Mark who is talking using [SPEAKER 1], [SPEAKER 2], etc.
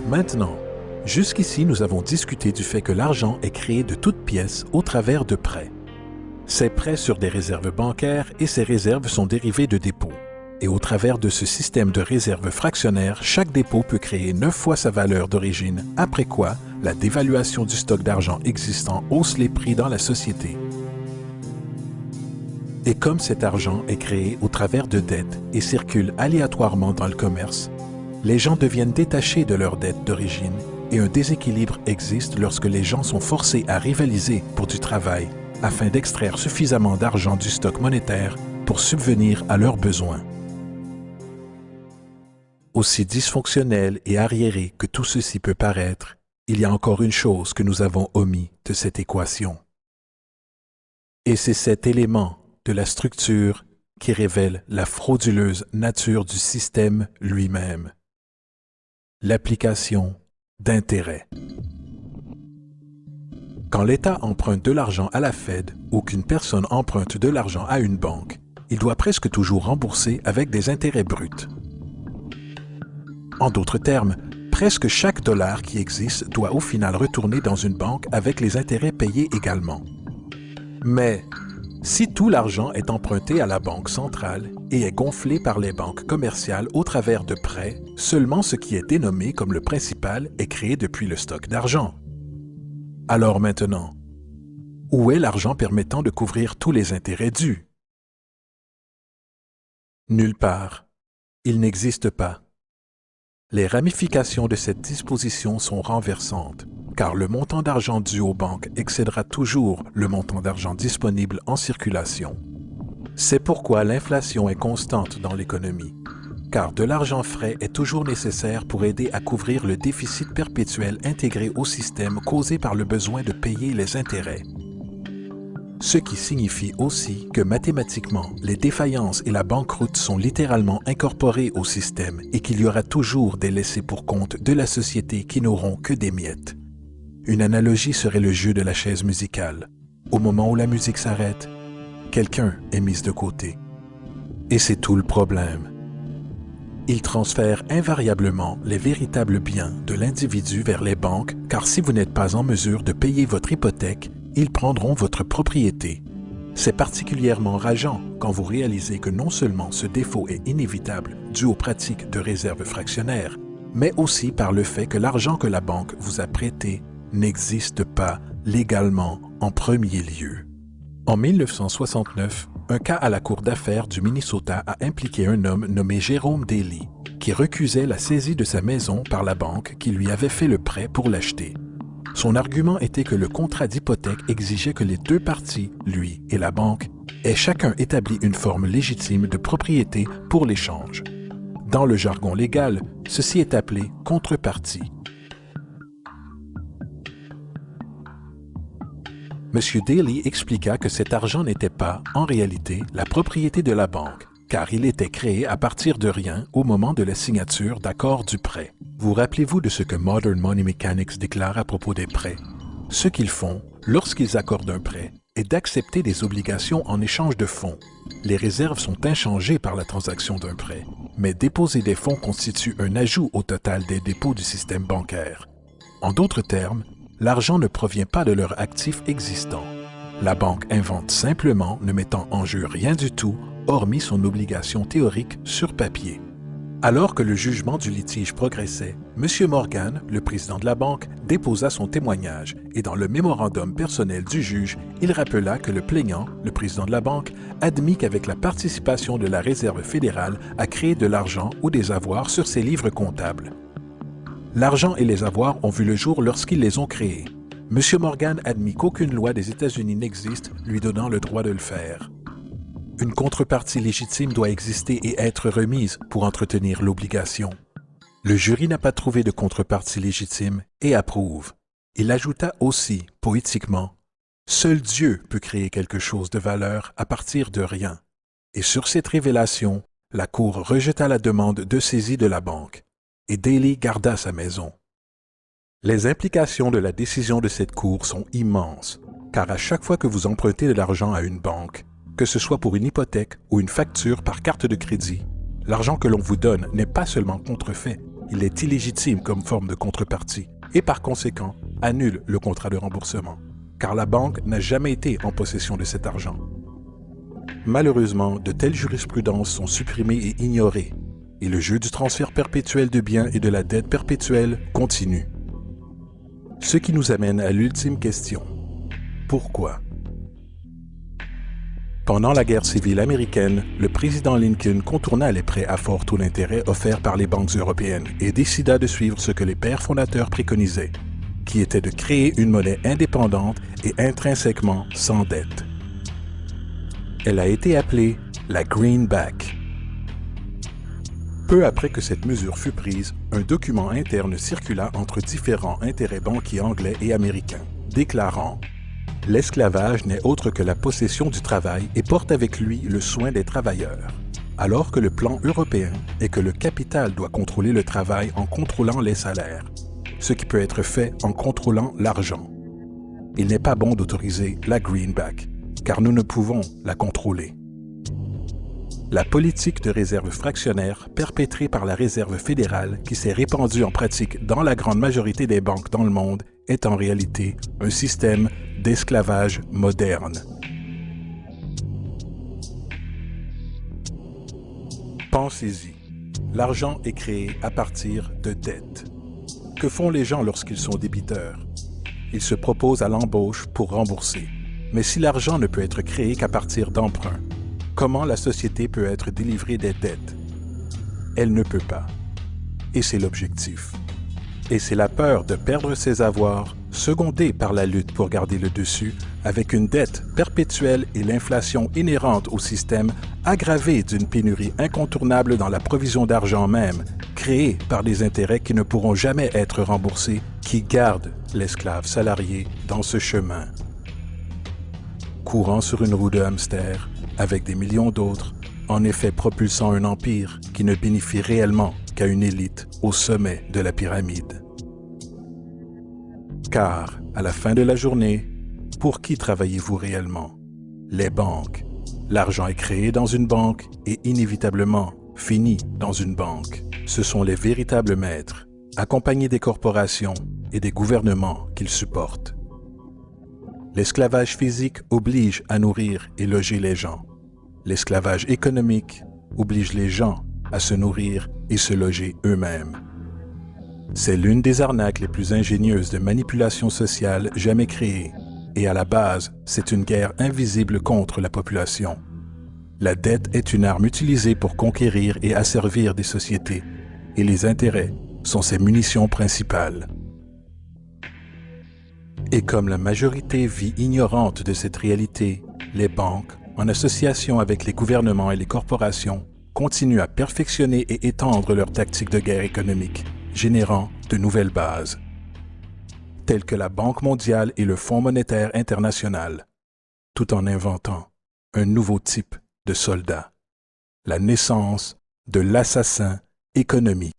[SPEAKER 1] Maintenant, jusqu'ici, nous avons discuté du fait que l'argent est créé de toutes pièces au travers de prêts. Ces prêts sur des réserves bancaires et ces réserves sont dérivés de dépôts. Et au travers de ce système de réserves fractionnaires, chaque dépôt peut créer 9 fois sa valeur d'origine, après quoi la dévaluation du stock d'argent existant hausse les prix dans la société. Et comme cet argent est créé au travers de dettes et circule aléatoirement dans le commerce, les gens deviennent détachés de leurs dettes d'origine et un déséquilibre existe lorsque les gens sont forcés à rivaliser pour du travail afin d'extraire suffisamment d'argent du stock monétaire pour subvenir à leurs besoins. Aussi dysfonctionnel et arriéré que tout ceci peut paraître, il y a encore une chose que nous avons omis de cette équation. Et c'est cet élément de la structure qui révèle la frauduleuse nature du système lui-même. L'application d'intérêt. Quand l'État emprunte de l'argent à la Fed ou qu'une personne emprunte de l'argent à une banque, il doit presque toujours rembourser avec des intérêts bruts. En d'autres termes, presque chaque dollar qui existe doit au final retourner dans une banque avec les intérêts payés également. Mais si tout l'argent est emprunté à la banque centrale et est gonflé par les banques commerciales au travers de prêts, seulement ce qui est dénommé comme le principal est créé depuis le stock d'argent. Alors maintenant, où est l'argent permettant de couvrir tous les intérêts dus? Nulle part. Il n'existe pas. Les ramifications de cette disposition sont renversantes, car le montant d'argent dû aux banques excédera toujours le montant d'argent disponible en circulation. C'est pourquoi l'inflation est constante dans l'économie, car de l'argent frais est toujours nécessaire pour aider à couvrir le déficit perpétuel intégré au système causé par le besoin de payer les intérêts. Ce qui signifie aussi que mathématiquement, les défaillances et la banqueroute sont littéralement incorporées au système et qu'il y aura toujours des laissés pour compte de la société qui n'auront que des miettes. Une analogie serait le jeu de la chaise musicale. Au moment où la musique s'arrête, quelqu'un est mis de côté. Et c'est tout le problème. Il transfère invariablement les véritables biens de l'individu vers les banques, car si vous n'êtes pas en mesure de payer votre hypothèque, ils prendront votre propriété. C'est particulièrement rageant quand vous réalisez que non seulement ce défaut est inévitable dû aux pratiques de réserve fractionnaire, mais aussi par le fait que l'argent que la banque vous a prêté n'existe pas légalement en premier lieu. En 1969, un cas à la Cour d'affaires du Minnesota a impliqué un homme nommé Jérôme Daly, qui recusait la saisie de sa maison par la banque qui lui avait fait le prêt pour l'acheter. Son argument était que le contrat d'hypothèque exigeait que les deux parties, lui et la banque, aient chacun établi une forme légitime de propriété pour l'échange. Dans le jargon légal, ceci est appelé contrepartie. M. Daly expliqua que cet argent n'était pas, en réalité, la propriété de la banque, car il était créé à partir de rien au moment de la signature d'accord du prêt. Vous rappelez-vous de ce que Modern Money Mechanics déclare à propos des prêts? Ce qu'ils font, lorsqu'ils accordent un prêt, est d'accepter des obligations en échange de fonds. Les réserves sont inchangées par la transaction d'un prêt, mais déposer des fonds constitue un ajout au total des dépôts du système bancaire. En d'autres termes, l'argent ne provient pas de leur actif existant. La banque invente simplement, ne mettant en jeu rien du tout, hormis son obligation théorique sur papier. Alors que le jugement du litige progressait, M. Morgan, le président de la banque, déposa son témoignage et dans le mémorandum personnel du juge, il rappela que le plaignant, le président de la banque, admit qu'avec la participation de la Réserve fédérale a créé de l'argent ou des avoirs sur ses livres comptables. L'argent et les avoirs ont vu le jour lorsqu'ils les ont créés. M. Morgan admit qu'aucune loi des États-Unis n'existe lui donnant le droit de le faire. Une contrepartie légitime doit exister et être remise pour entretenir l'obligation. Le jury n'a pas trouvé de contrepartie légitime et approuve. Il ajouta aussi, poétiquement, « Seul Dieu peut créer quelque chose de valeur à partir de rien. » Et sur cette révélation, la Cour rejeta la demande de saisie de la banque et Daly garda sa maison. Les implications de la décision de cette Cour sont immenses, car à chaque fois que vous empruntez de l'argent à une banque, que ce soit pour une hypothèque ou une facture par carte de crédit, l'argent que l'on vous donne n'est pas seulement contrefait, il est illégitime comme forme de contrepartie et par conséquent annule le contrat de remboursement, car la banque n'a jamais été en possession de cet argent. Malheureusement, de telles jurisprudences sont supprimées et ignorées, et le jeu du transfert perpétuel de biens et de la dette perpétuelle continue. Ce qui nous amène à l'ultime question. Pourquoi? Pendant la guerre civile américaine, le président Lincoln contourna les prêts à fort taux d'intérêt offerts par les banques européennes et décida de suivre ce que les pères fondateurs préconisaient, qui était de créer une monnaie indépendante et intrinsèquement sans dette. Elle a été appelée la Greenback. Peu après que cette mesure fut prise, un document interne circula entre différents intérêts banquiers anglais et américains, déclarant « L'esclavage n'est autre que la possession du travail et porte avec lui le soin des travailleurs, alors que le plan européen est que le capital doit contrôler le travail en contrôlant les salaires, ce qui peut être fait en contrôlant l'argent. Il n'est pas bon d'autoriser la Greenback, car nous ne pouvons la contrôler. » La politique de réserve fractionnaire perpétrée par la Réserve fédérale qui s'est répandue en pratique dans la grande majorité des banques dans le monde est en réalité un système d'esclavage moderne. Pensez-y, l'argent est créé à partir de dettes. Que font les gens lorsqu'ils sont débiteurs? Ils se proposent à l'embauche pour rembourser. Mais si l'argent ne peut être créé qu'à partir d'emprunts, comment la société peut être délivrée des dettes? Elle ne peut pas. Et c'est l'objectif. Et c'est la peur de perdre ses avoirs, secondée par la lutte pour garder le dessus, avec une dette perpétuelle et l'inflation inhérente au système, aggravée d'une pénurie incontournable dans la provision d'argent même, créée par des intérêts qui ne pourront jamais être remboursés, qui gardent l'esclave salarié dans ce chemin. Courant sur une roue de hamster, avec des millions d'autres, en effet propulsant un empire qui ne bénéficie réellement qu'à une élite au sommet de la pyramide. Car, à la fin de la journée, pour qui travaillez-vous réellement? Les banques. L'argent est créé dans une banque et inévitablement finit dans une banque. Ce sont les véritables maîtres, accompagnés des corporations et des gouvernements qu'ils supportent. L'esclavage physique oblige à nourrir et loger les gens. L'esclavage économique oblige les gens à se nourrir et se loger eux-mêmes. C'est l'une des arnaques les plus ingénieuses de manipulation sociale jamais créées, et à la base, c'est une guerre invisible contre la population. La dette est une arme utilisée pour conquérir et asservir des sociétés, et les intérêts sont ses munitions principales. Et comme la majorité vit ignorante de cette réalité, les banques, en association avec les gouvernements et les corporations, continuent à perfectionner et étendre leurs tactiques de guerre économique, générant de nouvelles bases, telles que la Banque mondiale et le Fonds monétaire international, tout en inventant un nouveau type de soldat, la naissance de l'assassin économique.